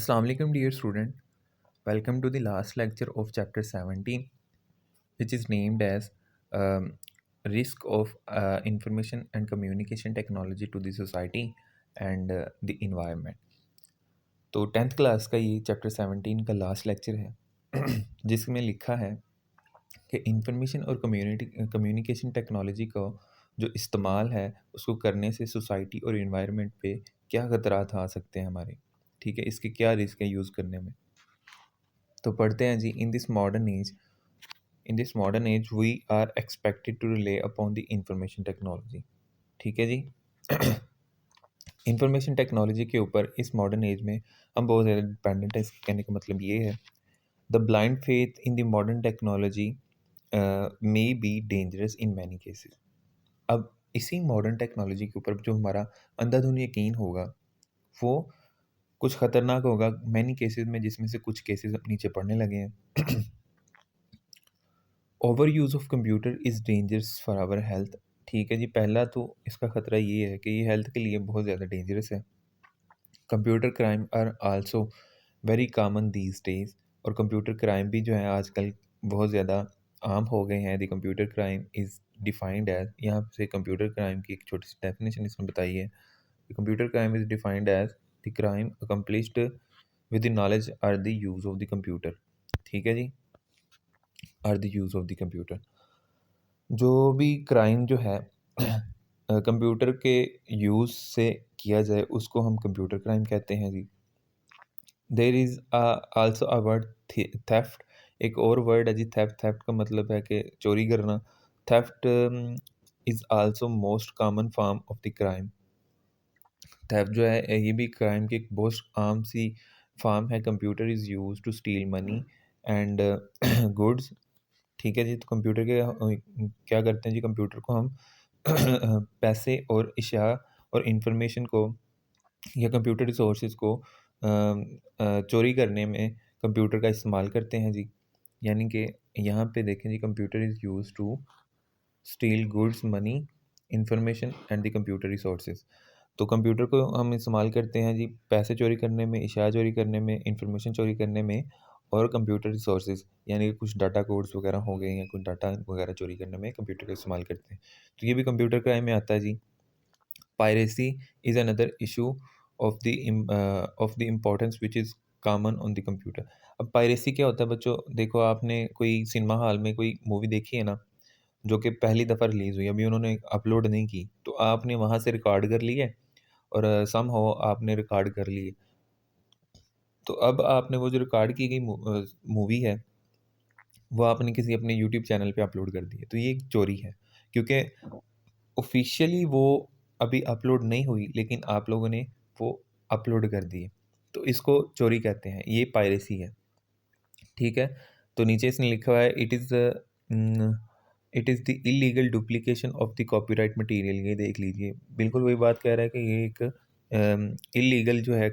Assalamu alaikum, dear student. Welcome to the last lecture of chapter 17, which is named as um, Risk of Information and Communication Technology to the Society and the Environment. तो 10th class का ये chapter 17 का last lecture है जिसमें लिखा है कि information और कम्युनिकेशन टेक्नोलॉजी का जो इस्तेमाल है उसको करने से सोसाइटी और इन्वायरमेंट पे क्या खतरात आ सकते हैं हमारे। ठीक है, इसके क्या रिस्क है यूज़ करने में। तो पढ़ते हैं जी। In this modern age we are expected to rely upon the information technology. ठीक है जी। इंफॉर्मेशन टेक्नोलॉजी के ऊपर इस मॉडर्न एज में हम बहुत ज़्यादा डिपेंडेंट है। इसके कहने का मतलब ये है, the blind faith in the modern technology may be dangerous in many cases. अब इसी मॉडर्न टेक्नोलॉजी के ऊपर जो हमारा अंधाधुंध यकीन होगा वो कुछ ख़तरनाक होगा मैनी केसेस में, जिसमें से कुछ केसेस अब नीचे पढ़ने लगे हैं। Over use of computer is dangerous for our health. ठीक है जी। पहला तो इसका ख़तरा ये है कि ये हेल्थ के लिए बहुत ज़्यादा डेंजरस है। Computer crime are also very common these days. और कंप्यूटर क्राइम भी जो है आजकल बहुत ज़्यादा आम हो गए हैं। The computer crime is defined as, यहाँ से कंप्यूटर क्राइम की एक छोटी सी डेफिनेशन इसमें बताई है। Computer crime is defined as the crime accomplished with the knowledge or the use of the computer. ठीक है जी। Or the use of the computer. जो भी क्राइम जो है कंप्यूटर के यूज़ से किया जाए उसको हम कंप्यूटर क्राइम कहते हैं जी। There is also a word theft. एक और वर्ड है जी थेफ्ट। थेफ्ट का मतलब है कि चोरी करना। Theft is also most common form of the crime. Theft जो है ये भी क्राइम की एक बहुत आम सी फॉर्म है। Computer is use to steal money and goods. ठीक है जी। तो कंप्यूटर के क्या करते हैं जी, कंप्यूटर को हम पैसे और अशिया और इंफॉर्मेशन को या कंप्यूटर रिसोर्सेज को चोरी करने में कंप्यूटर का इस्तेमाल करते हैं जी। यानी कि यहाँ पे देखें जी, computer is use to steal goods, money, information and the computer resources. तो कंप्यूटर को हम इस्तेमाल करते हैं जी पैसे चोरी करने में, अशिया चोरी करने में, इंफॉर्मेशन चोरी करने में और कंप्यूटर रिसोर्सेज यानी कि कुछ डाटा कोड्स वगैरह हो गए या कुछ डाटा वगैरह चोरी करने में कंप्यूटर का इस्तेमाल करते हैं। तो ये भी कंप्यूटर क्राइम में आता है जी। Piracy is another issue of the importance which is common on the computer. अब पायरेसी क्या होता है बच्चों, देखो आपने कोई सिनेमा हॉल में कोई मूवी देखी है ना, जो कि पहली दफ़ा रिलीज़ हुई, अभी उन्होंने अपलोड नहीं की, तो आपने वहाँ से रिकॉर्ड कर ली है और समहाउ आपने रिकॉर्ड कर ली है। तो अब आपने वो जो रिकॉर्ड की गई मूवी है, वो आपने किसी अपने यूट्यूब चैनल पे अपलोड कर दी है। तो ये एक चोरी है, क्योंकि ऑफ़िशियली वो अभी अपलोड नहीं हुई, लेकिन आप लोगों ने वो अपलोड कर दी है। तो इसको चोरी कहते हैं, ये पायरेसी है। ठीक है? तो नीचे इसने लिखा हुआ है, it is the illegal duplication of the copyright material. ये देख लीजिए, बिल्कुल वही बात कह रहा है कि ये एक इल्लीगल जो है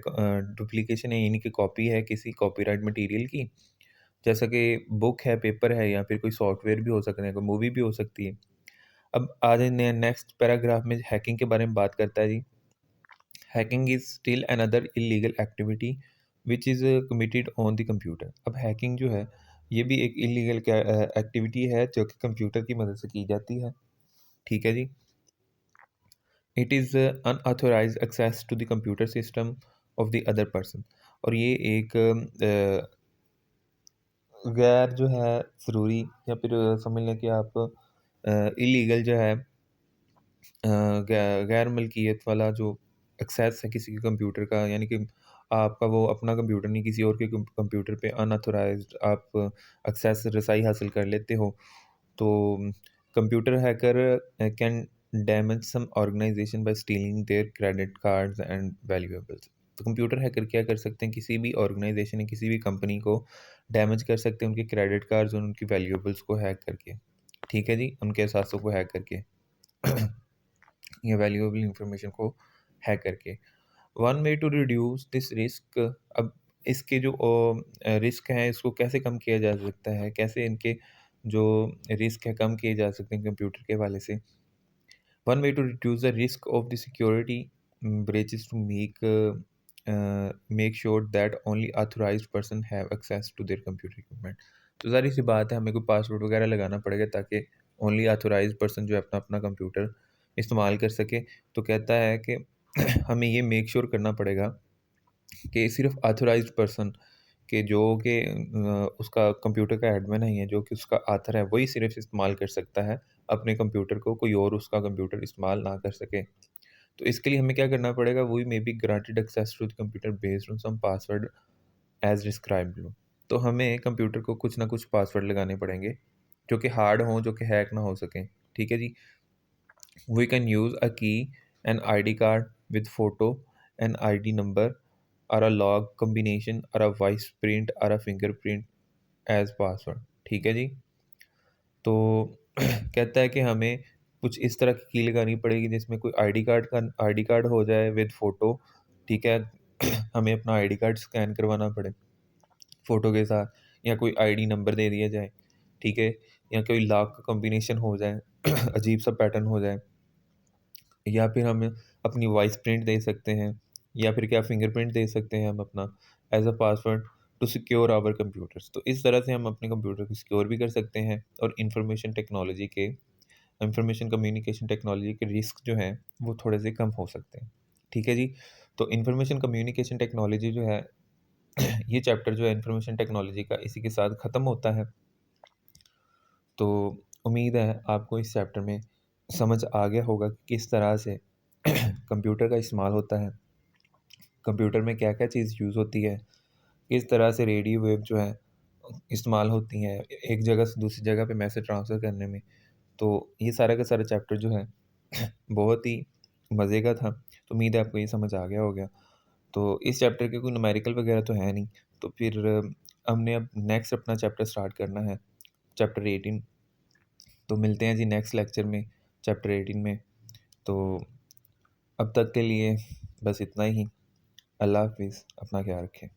डुप्लीकेशन है, यानी कि कॉपी है किसी कॉपीराइट मटीरियल की। जैसा कि बुक है, पेपर है या फिर कोई सॉफ्टवेयर भी हो सकता है, कोई मूवी भी हो सकती है। अब आज नेक्स्ट पैराग्राफ में हैकिंग के बारे में बात करता है जी। Hacking is still another illegal activity which is committed on the computer. अब हैकिंग जो है ये भी एक इल्लीगल एक्टिविटी है जो कि कंप्यूटर की मदद से की जाती है। ठीक है जी। It is unauthorised access to the computer system of the other person. और ये एक गैर जो है ज़रूरी या फिर समझ लें कि आप इल्लीगल जो है गैर मलकियत वाला जो एक्सेस है किसी के कंप्यूटर का, यानी कि आपका वो अपना कंप्यूटर नहीं, किसी और के कंप्यूटर पे अनऑथोराइज्ड आप एक्सेस रसाई हासिल कर लेते हो। तो computer hacker can damage some organization by stealing their credit cards and valuables. तो कंप्यूटर हैकर क्या कर सकते हैं, किसी भी ऑर्गेनाइजेशन या किसी भी कंपनी को डैमेज कर सकते हैं उनके क्रेडिट कार्ड्स और उनकी वैल्यूएबल्स को हैक करके। ठीक है जी, उनके असासों को हैक करके या वैल्यूएबल इंफॉर्मेशन को हैक करके। One way to reduce this risk. अब इसके जो रिस्क हैं इसको कैसे कम किया जा सकता है, कैसे इनके जो रिस्क है कम किए जा सकते हैं कंप्यूटर के हवाले से। One way to reduce the risk of the security breaches to make make sure that only authorized person have access to their computer equipment. तो ज़ाहिर सी बात है, हमें कोई पासवर्ड वगैरह लगाना पड़ेगा ताकि ओनली ऑथराइज्ड पर्सन जो है अपना अपना कंप्यूटर इस्तेमाल कर सके। तो कहता है कि हमें ये मेक श्योर करना पड़ेगा कि सिर्फ ऑथराइज्ड पर्सन कि जो कि उसका कंप्यूटर का एडमिन है, या जो कि उसका ऑथर है, वही सिर्फ इस्तेमाल कर सकता है अपने कंप्यूटर को, कोई और उसका कंप्यूटर इस्तेमाल ना कर सके। तो इसके लिए हमें क्या करना पड़ेगा, we may be granted access to the computer based on some password as described below. तो हमें कंप्यूटर को कुछ ना कुछ पासवर्ड लगाने पड़ेंगे जो कि हार्ड हों, जो कि हैक ना हो सकें। ठीक है जी। We can use a key, an ID card with photo, an ID number, और अ लॉग कम्बिनेशन, और अ वॉइस प्रिंट, और अ फिंगरप्रिंट एज पासवर्ड। ठीक है जी। तो कहता है कि हमें कुछ इस तरह की की लगानी पड़ेगी जिसमें कोई आईडी कार्ड हो जाए विद फ़ोटो। ठीक है। हमें अपना आईडी कार्ड स्कैन करवाना पड़े फ़ोटो के साथ, या कोई आईडी नंबर दे दिया जाए। ठीक है। या कोई लॉक का कॉम्बिनेशन हो जाए, अजीब सा पैटर्न हो जाए, या फिर हम अपनी वॉइस प्रिंट दे सकते हैं, या फिर क्या फिंगरप्रिंट दे सकते हैं हम अपना as a password to secure our computers. तो इस तरह से हम अपने कंप्यूटर को सिक्योर भी कर सकते हैं, और इंफॉर्मेशन कम्युनिकेशन टेक्नोलॉजी के रिस्क जो हैं वो थोड़े से कम हो सकते हैं। ठीक है जी। तो इंफॉर्मेशन कम्युनिकेशन टेक्नोलॉजी जो है, ये चैप्टर जो है इंफॉर्मेशन टेक्नोलॉजी का, इसी के साथ ख़त्म होता है। तो उम्मीद है आपको इस चैप्टर में समझ आ गया होगा कि किस तरह से कंप्यूटर का इस्तेमाल होता है, कंप्यूटर में क्या-क्या चीज़ यूज़ होती है, किस तरह से रेडियो वेव जो है इस्तेमाल होती हैं एक जगह से दूसरी जगह पे मैसेज ट्रांसफ़र करने में। तो ये सारा का सारा चैप्टर जो है बहुत ही मज़े का था। तो उम्मीद है आपको ये समझ आ गया होगा। तो इस चैप्टर के कोई न्यूमेरिकल वगैरह तो है नहीं। तो फिर हमने अब नेक्स्ट अपना चैप्टर स्टार्ट करना है, चैप्टर 18। तो मिलते हैं जी नेक्स्ट लेक्चर में, चैप्टर 18 में। तो अब तक के लिए बस इतना ही। अल्लाह हाफ़िज़, अपना ख्याल रखें।